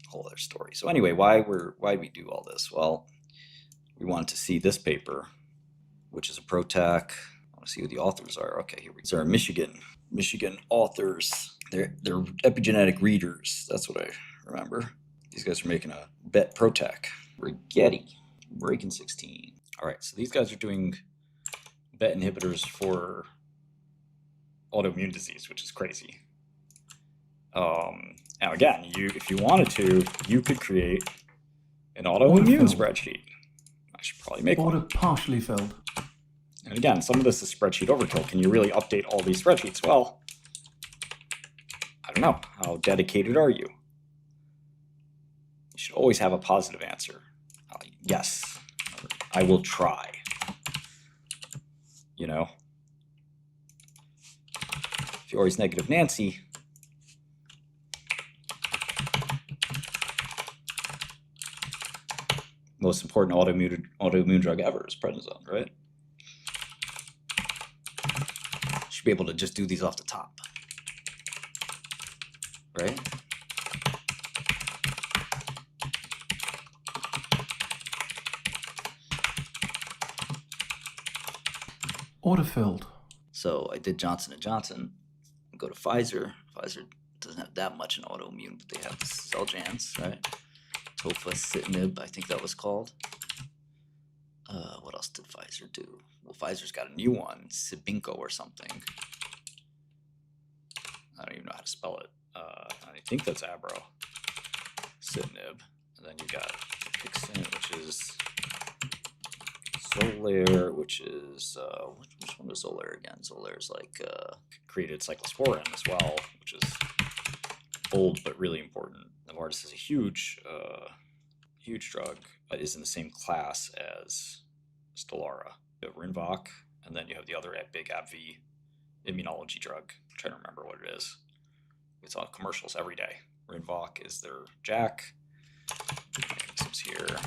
whole other story. So anyway, why we do all this? Well, we want to see this paper, which is a ProTac. I want to see who the authors are. Okay, here we go. These are Michigan authors. They're epigenetic readers. That's what I remember. These guys are making a bet ProTac. Rigetti, breaking 16. All right, so these guys are doing BET inhibitors for autoimmune disease, which is crazy. Now again, if you wanted to, you could create an autoimmune spreadsheet. I should probably make one. Partially filled. And again, some of this is spreadsheet overkill. Can you really update all these spreadsheets? Well, I don't know. How dedicated are you? You should always have a positive answer. Yes, I will try. You know? If you're always negative Nancy, most important autoimmune drug ever is prednisone, right? Should be able to just do these off the top, right? Autofilled. So I did Johnson & Johnson. Go to Pfizer. Pfizer doesn't have that much in autoimmune, but they have the Xeljanz, right? 𝗕𝗺𝗪𝗔𝗍𝗍, I think that was called. What else did Pfizer do? Well, Pfizer's got a new one, Cibinco or something. I don't even know how to spell it. I think that's abrocitinib. And then you got Pixant, which is Xolair, which is which one is Xolair again? Xolair is like created cyclosporin as well, which is old but really important. Novartis is a huge drug. Is in the same class as Stelara. You have Rinvoq, and then you have the other big abbvie immunology drug. I'm trying to remember what it is. It's on commercials every day. Rinvoq is their JAK. Mechanisms here.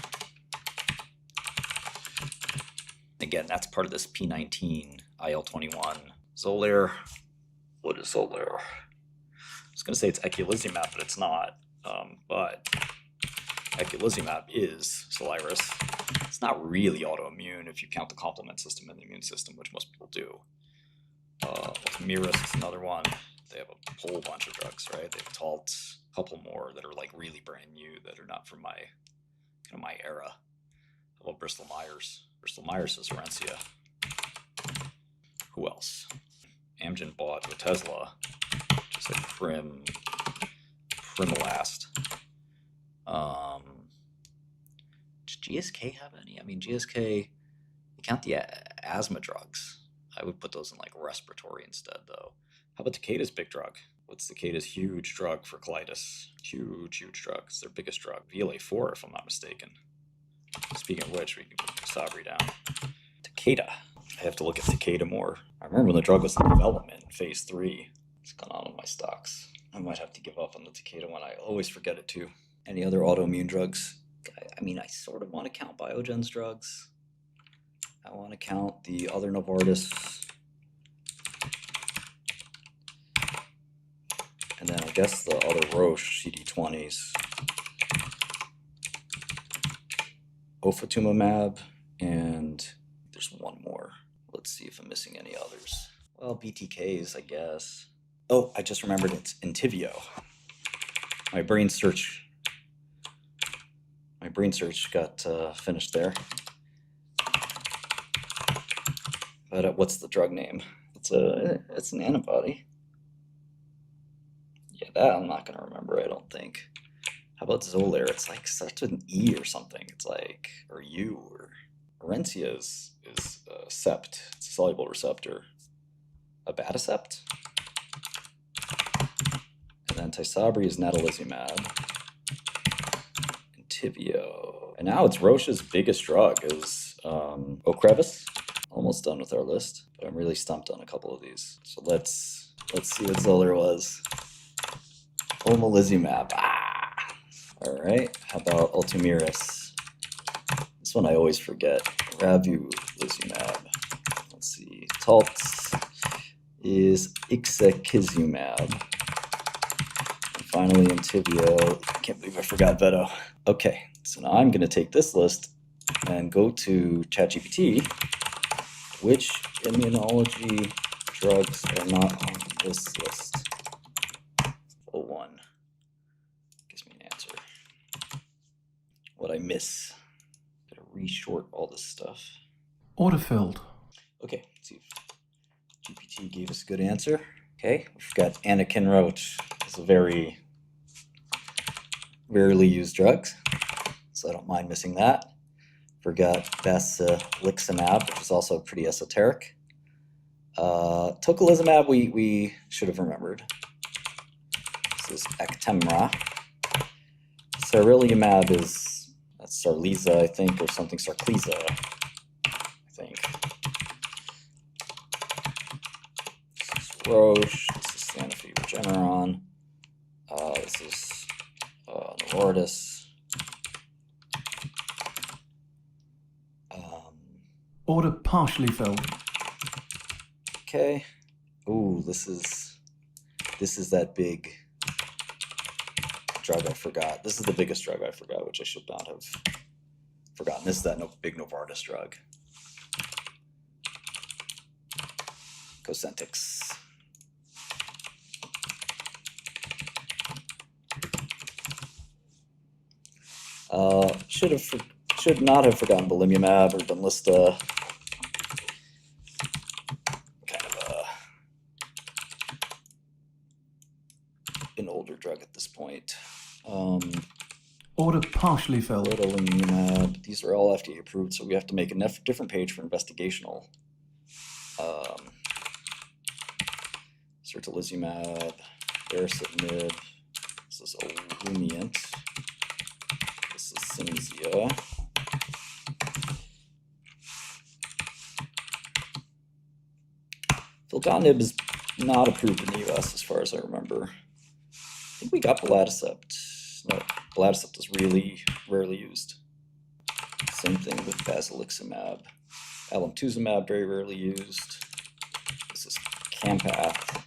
Again, that's part of this P19 IL-21. Xolair. What is Xolair? I was going to say it's eculizumab, but it's not. But eculizumab is Soliris. It's not really autoimmune if you count the complement system and the immune system, which most people do. 𝗬𝗎𝗓 is another one. They have a whole bunch of drugs, right? They have Taltz, a couple more that are like really brand new that are not from my era. How about Bristol Myers? Bristol Myers is 𝗬𝗏𝗳𝗊𝒏𝒂. Who else? Amgen bought Otezla, which is like Primolast. Does GSK have any? I mean, GSK, you count the asthma drugs. I would put those in like respiratory instead, though. How about Takeda's big drug? What's Takeda's huge drug for colitis? Huge drug. It's their biggest drug. VLA4, if I'm not mistaken. Speaking of which, we can put Tysabri down. Takeda. I have to look at Takeda more. I remember when the drug was in development, phase 3. What's going on with my stocks? I might have to give up on the Takeda one. I always forget it too. Any other autoimmune drugs? I mean, I sort of want to count Biogen's drugs. I want to count the other Novartis. And then I guess the other Roche CD20s. Ofatumumab, and there's one more. Let's see if I'm missing any others. Well, BTKs, I guess. Oh, I just remembered it's Entyvio. My brain search got finished there. But what's the drug name? It's an antibody. Yeah, that I'm not gonna remember, I don't think. How about Xolair? It's like starts with an E or something. It's like, or U, or Orencia is sept. It's a soluble receptor. Abatacept. And then Tysabri is natalizumab. Entyvio. And now it's Roche's biggest drug is Ocrevus. Almost done with our list, but I'm really stumped on a couple of these. So let's see what Xolair was. Omalizumab. All right. How about Ultomiris? This one I always forget. Ravulizumab. Let's see. Taltz is ixekizumab. And finally, Entyvio can't believe I forgot Veto. Okay, so now I'm going to take this list and go to ChatGPT. Which immunology drugs are not on this list? 01 gives me an answer. What I miss? Gotta re-short all this stuff. 𝗠𝗏𝗘𝗢. Okay, let's see if GPT gave us a good answer. Okay, we've got anakinra, which is a very rarely used drug, so I don't mind missing that. Forgot 𝗍𝗔𝗬𝗣𝗔𝗟, which is also pretty esoteric. 𝗘𝗺𝗽𝗍𝗪 we should have remembered. This is 𝗥𝗘𝗙𝗪. 𝗟𝗡𝗪𝗏 is, that's 𝗟𝗡𝗪𝗍, I think, or something 𝗟𝗡𝗪𝗍, I think. This is Roche, this is Sanofi Regeneron, this is Novartis. 𝗠𝗏𝗪𝗘𝗀. Okay. Ooh, this is that big drug I forgot. This is the biggest drug I forgot, which I should not have forgotten. This is that big Novartis drug. Cosentyx. Should not have forgotten belimumab or Benlysta. Kind of an older drug at this point. 𝗠𝗏𝗪𝗘𝗀. Adalimumab. These are all FDA approved, so we have to make a different page for investigational. Certolizumab, baricitinib. This is Olumiant. This is Cimzia. Filgotinib is not approved in the US as far as I remember. I think we got belatacept. No, belatacept is really rarely used. Same thing with basiliximab. Alemtuzumab, very rarely used. This is Campath.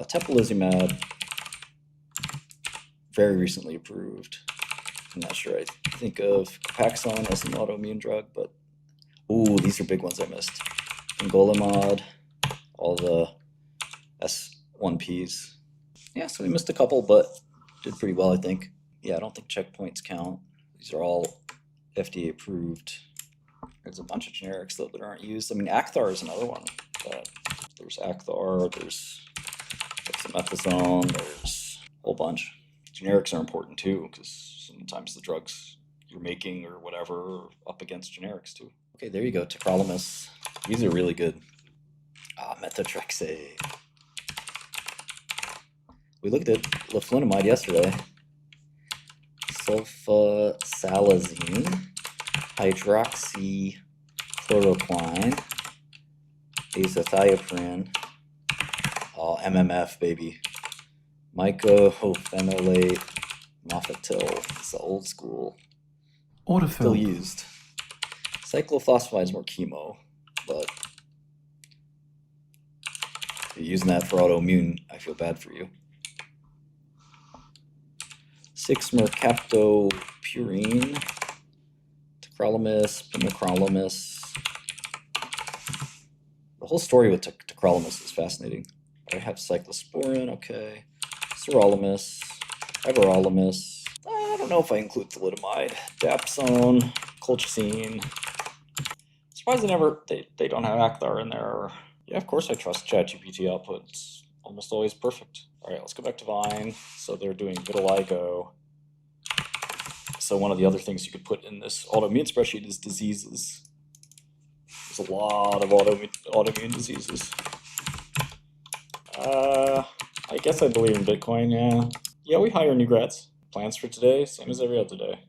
Teplizumab, very recently approved. I'm not sure I think of Copaxone as an autoimmune drug, but ooh, these are big ones I missed. Fingolimod, all the S1Ps. Yeah, so we missed a couple, but did pretty well, I think. Yeah, I don't think checkpoints count. These are all FDA approved. There's a bunch of generics though that aren't used. I mean, Acthar is another one. But there's Acthar, there's dexamethasone, there's a whole bunch. Generics are important too, because sometimes the drugs you're making or whatever are up against generics too. Okay, there you go, tacrolimus. These are really good. Methotrexate. We looked at leflunomide yesterday. Sulfasalazine, hydroxychloroquine, azathioprine, MMF, baby. Mycophenolate mofetil. It's the old school. Still 𝗠𝗏𝗪𝗘𝗀. used. Cyclophosphamide is more chemo, but if you're using that for autoimmune, I feel bad for you. 6-mercaptopurine, tacrolimus, pimecrolimus. The whole story with tacrolimus is fascinating. I have cyclosporin, okay. Sirolimus, everolimus. I don't know if I include thalidomide. Dapsone, colchicine. Surprised they don't have Acthar in there. Yeah, of course I trust ChatGPT output. It's almost always perfect. All right, let's go back to Vyne. So they're doing vitiligo. So one of the other things you could put in this autoimmune spreadsheet is diseases. There's a lot of autoimmune diseases. I guess I believe in Bitcoin, yeah. Yeah, we hire new grads. Plans for today, same as every other day.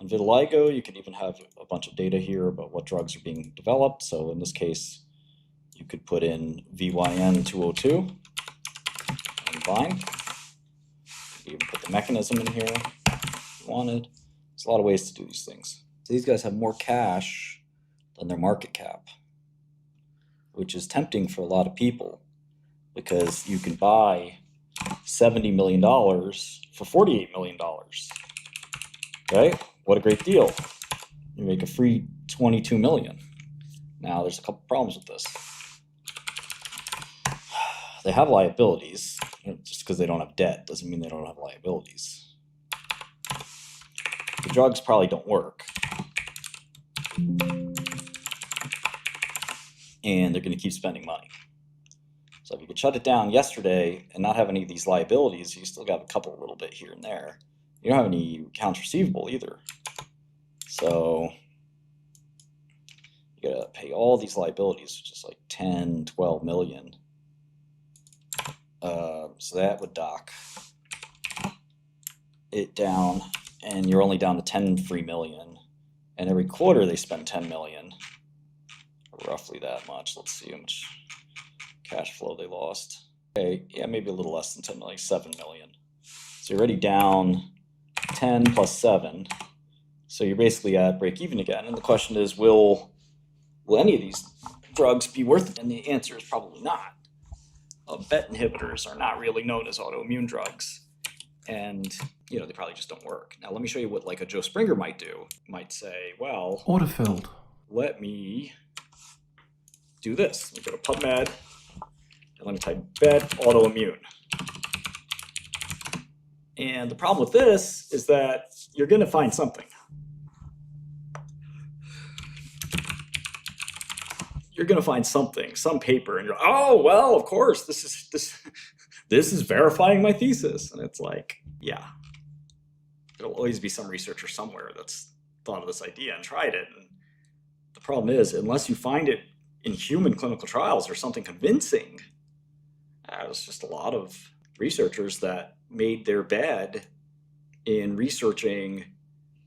On vitiligo, you can even have a bunch of data here about what drugs are being developed. So in this case, you could put in VYN202 and Vyne. You can put the mechanism in here if you wanted. There's a lot of ways to do these things. So these guys have more cash than their market cap, which is tempting for a lot of people because you can buy $70 million for $48 million. Right? What a great deal. You make a free $22 million. Now, there's a couple problems with this. They have liabilities. Just because they don't have debt doesn't mean they don't have liabilities. The drugs probably don't work. And they're going to keep spending money. So if you could shut it down yesterday and not have any of these liabilities, you still got a couple a little bit here and there. You don't have any accounts receivable either. So you got to pay all these liabilities, which is like 10, 12 million. So that would dock it down, and you're only down to 10 free million. And every quarter they spend 10 million, roughly that much. Let's see how much cash flow they lost. Okay, yeah, maybe a little less than 10 million, 7 million. So you're already down 10 plus 7. So you're basically at break even again. And the question is, will any of these drugs be worth it? And the answer is probably not. BET inhibitors are not really known as autoimmune drugs. And, you know, they probably just don't work. Now, let me show you what like a Joe Springer might do. Might say, well, 𝗠𝗏𝗘𝗢. let me do this. Let me go to PubMed, and let me type BET autoimmune. And the problem with this is that you're going to find something. You're going to find something, some paper, and you're, oh, well, of course, this is verifying my thesis. And it's like, yeah, there'll always be some researcher somewhere that's thought of this idea and tried it. And the problem is, unless you find it in human clinical trials or something convincing, there's just a lot of researchers that made their bed in researching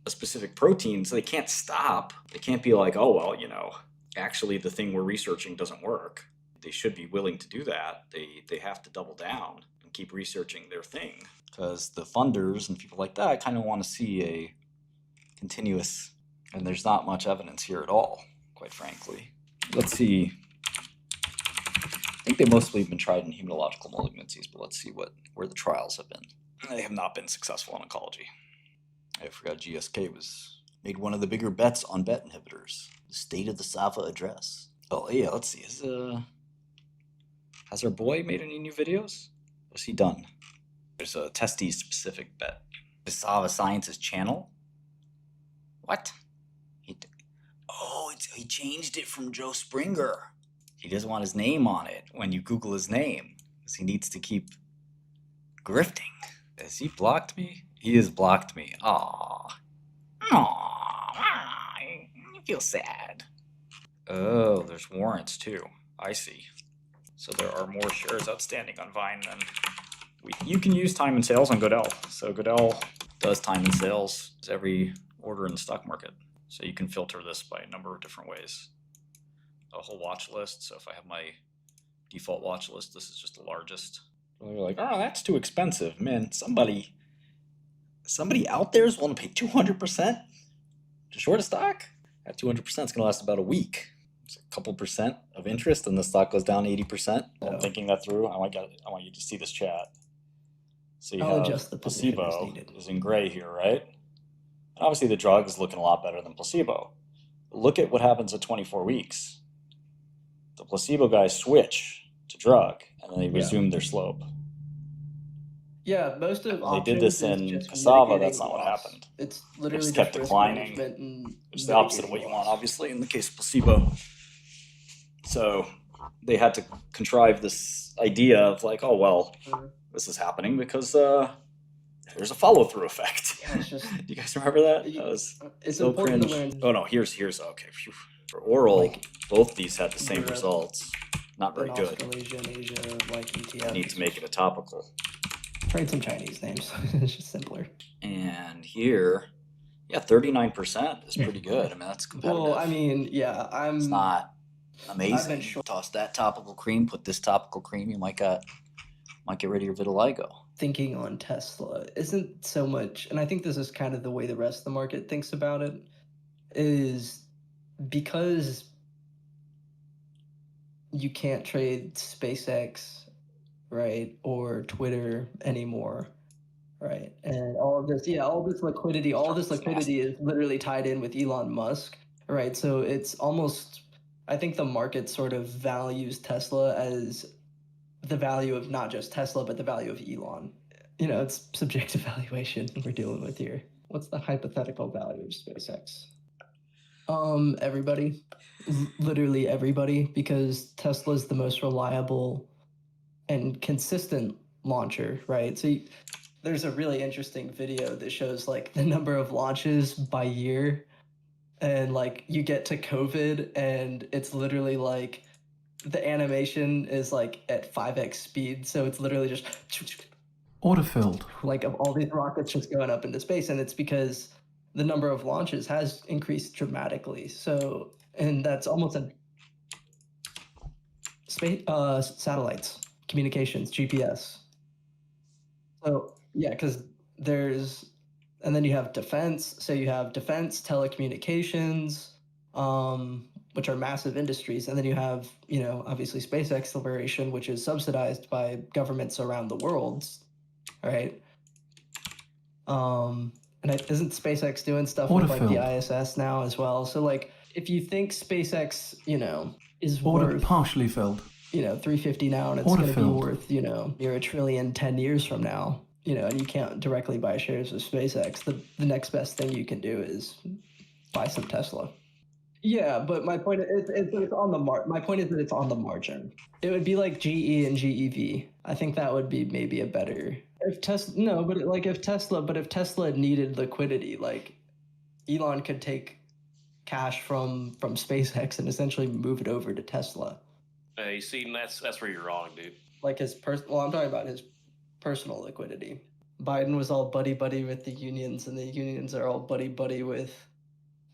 a specific protein, so they can't stop. They can't be like, oh, well, you know, actually the thing we're researching doesn't work. They should be willing to do that. They have to double down and keep researching their thing, because the funders and people like that kind of want to see a continuous, and there's not much evidence here at all, quite frankly. Let's see. I think they mostly have been tried in hematological malignancies, but let's see where the trials have been. They have not been successful in oncology. I forgot GSK made one of the bigger bets on BET inhibitors. The State of the SAFA address. Oh yeah, let's see. Has our boy made any new videos? What's he done? There's a testes specific bet. Cassava Sciences channel. What? He changed it from Joe Springer. He doesn't want his name on it when you Google his name, because he needs to keep grifting. Has he blocked me? He has blocked me. Aww. I feel sad. Oh, there's warrants too. I see. So there are more shares outstanding on Vyne than you can use time and sales on Goodell. So Goodell does time and sales as every order in the stock market. So you can filter this by a number of different ways. A whole watch list. So if I have my default watch list, this is just the largest. Well, you're like, oh, that's too expensive. Man, somebody out there is willing to pay 200% to short a stock? That 200% is going to last about a week. It's a couple percent of interest, and the stock goes down 80%. While I'm thinking that through, I want you to see this chat. So you have the placebo is in gray here, right? And obviously the drug is looking a lot better than placebo. Look at what happens at 24 weeks. The placebo guys switch to drug, and then they resume their slope. Yeah, most of they did this in cassava. That's not what happened. It's literally just kept declining, which is the opposite of what you want, obviously, in the case of placebo. So they had to contrive this idea of like, oh, well, this is happening because there's a follow-through effect. Yeah, it's just, do you guys remember that? That was it's so important cringe. to learn. Oh, no, here's okay. Phew. For oral, both these had the same results. Not very good. Australasia and Asia, like ETF. I need to make it a topical. Tried some Chinese names. It's just simpler. And here, yeah, 39% is pretty good. I mean, that's competitive. Well, I mean, yeah, It's not amazing. Toss that topical cream, put this topical cream, you might get rid of your vitiligo. Thinking on Tesla isn't so much, and I think this is kind of the way the rest of the market thinks about it, is because you can't trade SpaceX right, or Twitter anymore, right? And all of this, yeah, all this liquidity is literally tied in with Elon Musk, right? So it's almost, I think the market sort of values Tesla as the value of not just Tesla, but the value of Elon. It's subjective valuation we're dealing with here. What's the hypothetical value of SpaceX? Everybody, literally everybody, because Tesla's the most reliable and consistent launcher, right? So there's a really interesting video that shows like the number of launches by year, and like you get to COVID and it's literally like the animation is like at 5x speed, so it's literally just 𝗠𝗏𝗘𝗢. like of all these rockets just going up into space, and it's because the number of launches has increased dramatically. So, and that's almost a space satellites, communications, GPS. So yeah, because and then you have defense. So you have defense, telecommunications, which are massive industries, and then you have obviously space exploration, which is subsidized by governments around the world, right? And isn't SpaceX doing stuff with like the ISS now as well? So like, if you think SpaceX, is worth 𝗕𝗢𝗙𝗪𝗏. 350 now, and it's going to be worth near $1 trillion 10 years from now, and you can't directly buy shares of SpaceX, the next best thing you can do is buy some Tesla. Yeah, but my point is it's on the my point is that it's on the margin. It would be like GE and GEV. I think that would be maybe a better if Tesla needed liquidity, like Elon could take cash from SpaceX and essentially move it over to Tesla. You see, that's where you're wrong, dude. Like I'm talking about his personal liquidity. Biden was all buddy-buddy with the unions, and the unions are all buddy-buddy with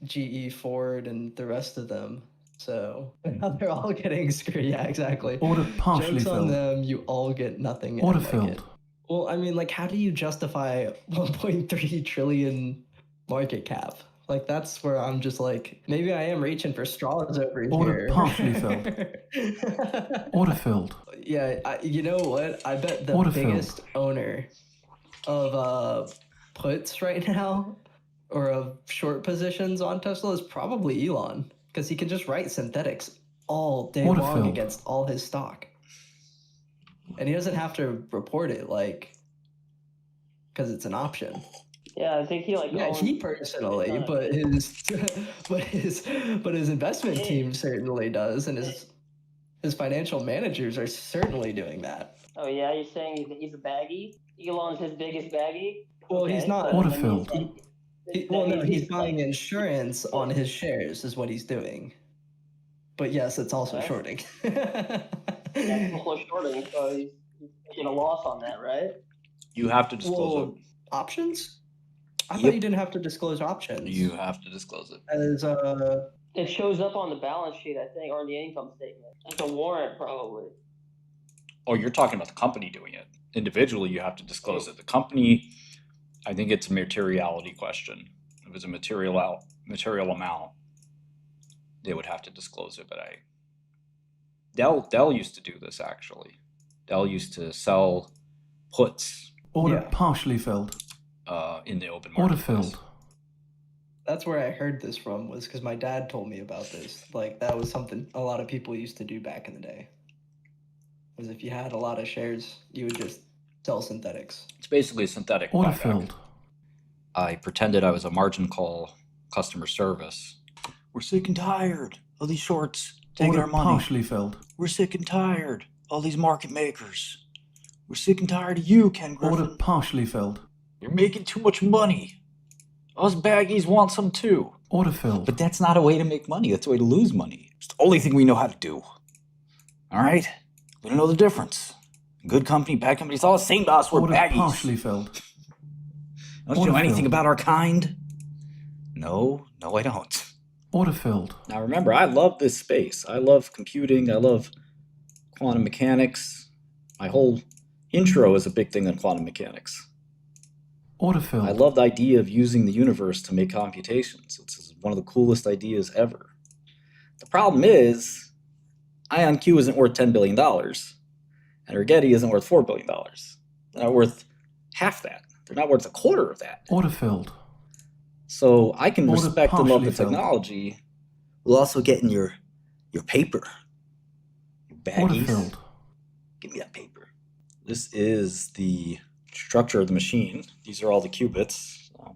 GE, Ford, and the rest of them. So now they're all getting screwed. Yeah, exactly. Jokes on them, you all get nothing. 𝗠𝗏𝗘𝗢. Well, I mean, like, how do you justify 1.3 trillion market cap? Like, that's where I'm just like, maybe I am reaching for straws over here. 𝗠𝗏𝗘𝗢. Yeah, you know what? I bet the biggest owner of puts right now, or of short positions on Tesla, is probably Elon, because he can just write synthetics all day long against all his stock. And he doesn't have to report it, like, because it's an option. Yeah, I think he like. Yeah, he personally, but his investment team certainly does, and his financial managers are certainly doing that. Oh yeah, you're saying he's a baggie? Elon's his biggest baggie? Well, okay, he's not. 𝗠𝗏𝗘𝗢. He's buying insurance on his shares, is what he's doing. But yes, it's also shorting. That's also shorting, so he's taking a loss on that, right? You have to disclose it. Options? I thought you didn't have to disclose options. You have to disclose it. It shows up on the balance sheet, I think, or in the income statement. It's a warrant, probably. Oh, you're talking about the company doing it. Individually, you have to disclose it. The company, I think it's a materiality question. If it's a material amount, they would have to disclose it. But Dell used to do this, actually. Dell used to sell puts 𝗠𝗏𝗙𝗪𝗏. In the open market. That's where I heard this from, was because my dad told me about this. Like, that was something a lot of people used to do back in the day. Was if you had a lot of shares, you would just sell synthetics. It's basically a synthetic buyback. I pretended I was a margin call customer service. We're sick and tired of these shorts taking our money. We're sick and tired of these market makers. We're sick and tired of you, Ken Griffin. 𝗠𝗏𝗙𝗪𝗏. You're making too much money. Us baggies want some too. 𝗠𝗏𝗘𝗢. But that's not a way to make money. That's a way to lose money. It's the only thing we know how to do. All right? We don't know the difference. Good company, bad company, it's all the same to us. We're baggies. 𝗠𝗏𝗙𝗪𝗏. Don't you know anything about our kind? No, I don't. 𝗠𝗏𝗙𝗪𝗏. Now remember, I love this space. I love computing. I love quantum mechanics. My whole intro is a big thing on quantum mechanics. 𝗠𝗏𝗙𝗪𝗏. I love the idea of using the universe to make computations. It's one of the coolest ideas ever. The problem is, IonQ isn't worth $10 billion. And Rigetti isn't worth $4 billion. They're not worth half that. They're not worth a quarter of that. Order filled. So I can Order respect and love the partially filled. technology while also getting your paper. Your Order baggies. filled. Give me that paper. This is the structure of the machine. These are all the qubits. So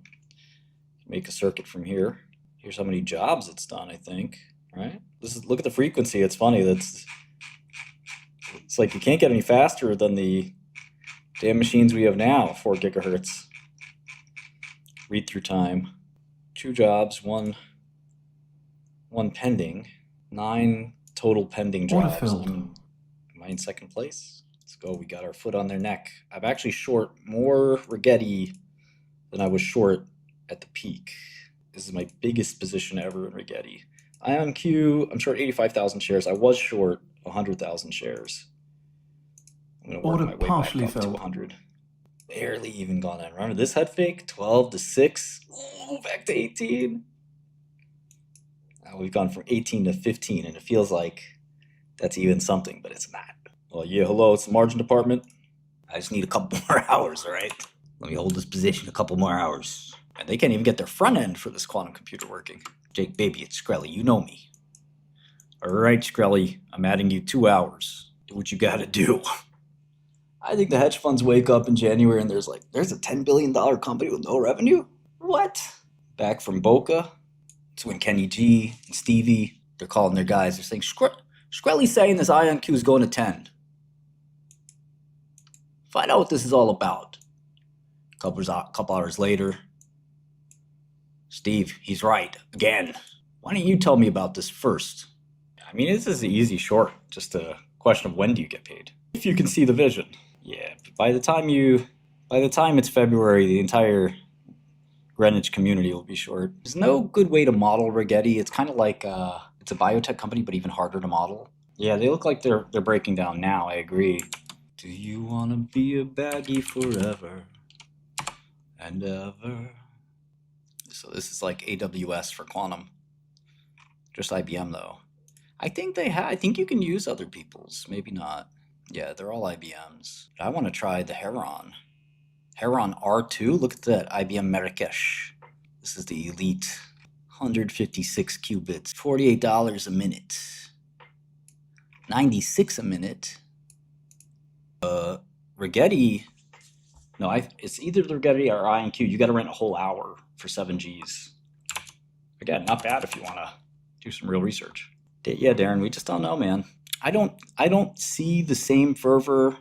make a circuit from here. Here's how many jobs it's done, I think. Right? Look at the frequency. It's funny. It's like you can't get any faster than the damn machines we have now, 4 gigahertz. Read through time. 2 jobs, one pending. 9 total pending Order jobs. filled. Am I in second place? Let's go. We got our foot on their neck. I'm actually short more Rigetti than I was short at the peak. This is my biggest position ever in Rigetti. IonQ, I'm short 85,000 shares. I was short 100,000 shares. I'm going to work Order my way back partially up to filled. 100. Barely even gone in. Remember this head fake? 12 to 6. Ooh, back to 18. Now we've gone from 18 to 15, and it feels like that's even something, but it's not. Well, yeah, hello, it's the margin department. I just need a couple more hours, all right? Let me hold this position a couple more hours. And they can't even get their front end for this quantum computer working. Jake, baby, it's Shkreli. You know me. All right, Shkreli, I'm adding you 2 hours. Do what you gotta do. I think the hedge funds wake up in January and there's a $10 billion company with no revenue? What? Back from Boca. It's when Kenny G and Stevie, they're calling their guys. They're saying, Shkreli's saying this IonQ is going to 10. Find out what this is all about. Couple hours later, Steve, he's right. Again. Why don't you tell me about this first? I mean, this is an easy short. Just a question of when do you get paid? If you can see the vision. Yeah, by the time it's February, the entire Greenwich community will be short. There's no good way to model Rigetti. It's kind of like it's a biotech company, but even harder to model. Yeah, they look like they're breaking down now. I agree. Do you want to be a baggie forever and ever? So this is like AWS for quantum. Just IBM though. I think you can use other people's. Maybe not. Yeah, they're all IBMs. But I want to try the Heron. Heron R2. Look at that. IBM Marrakesh. This is the elite. 156 qubits. $48 a minute. 96 a minute. Rigetti. No, it's either Rigetti or IonQ. You got to rent a whole hour for 7 Gs. Again, not bad if you want to do some real research. Yeah, Darren, we just don't know, man. I don't see the same fervor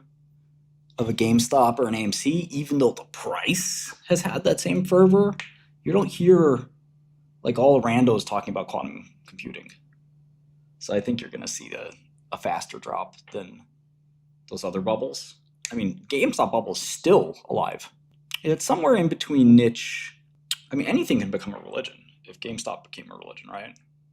of a GameStop or an AMC, even though the price has had that same fervor. You don't hear like all randos talking about quantum computing. So I think you're going to see a faster drop than those other bubbles. I mean, GameStop bubble is still alive. It's somewhere in between niche. I mean, anything can become a religion if GameStop became a religion, right?